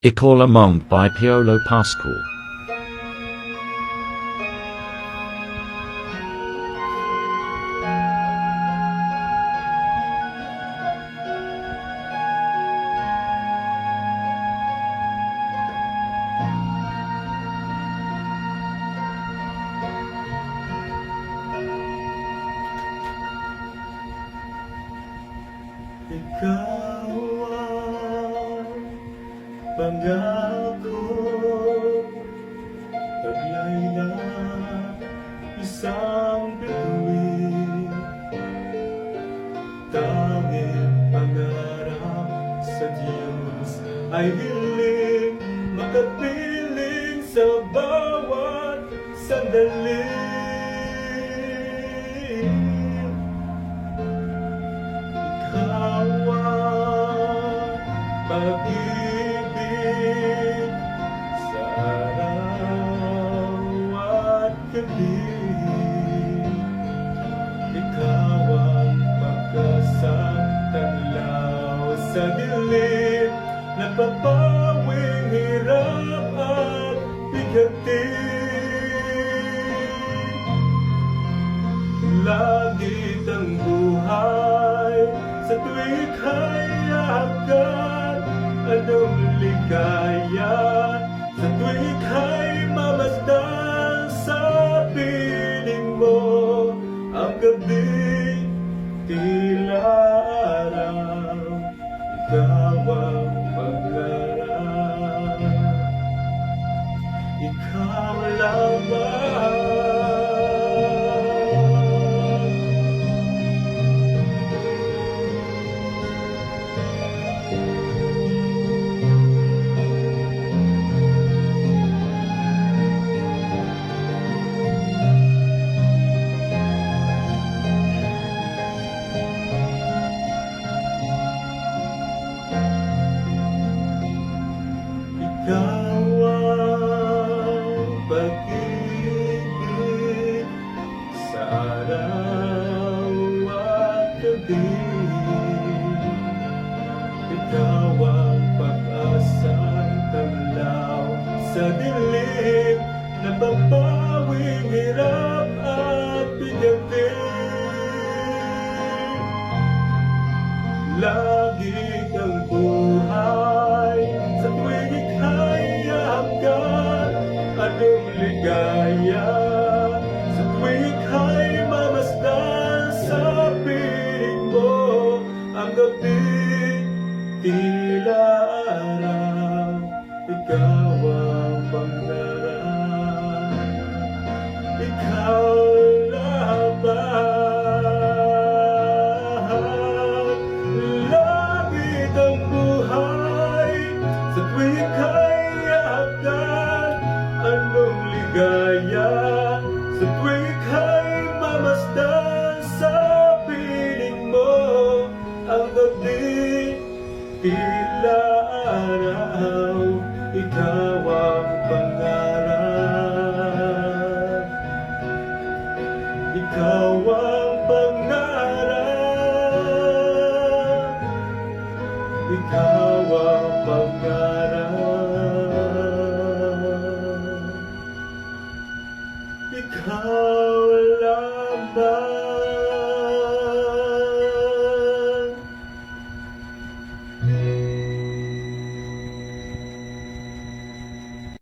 Ikaw by Piolo Pascual. Ikaw ang pangako, taglay na isang bituin, tanging pangarap sa Diyos ay hiling makapiling sa bawat sandali. Pag-ibig sa araw at gabi, ikaw ang magkasangtaglaw sa dilim, napapawing hirap at bigatin. Lagi ang buhay sa tuwing ika'y agad, anong ligaya sa tuwing ika'y mamasdan sa piling mo. Ang gabi tila araw, ikaw ang paglarang, ikaw lamang. Ikaw ang pag-ibig sa araw at gabi, ikaw ang pag-asang taglaw sa dilim, napapawing hirap at bigatin. Lagi kang buhay sa tuwing ika'y hanggan, anong ligaya sa tuwing ika'y mamasdan sa piling mo. Ang gabi tila araw, ikaw ang panglarang, ikaw lamang. Anong ligaya sa tuwing ika'y mamasdan sa piling mo. Ang gabi tila araw, ikaw ang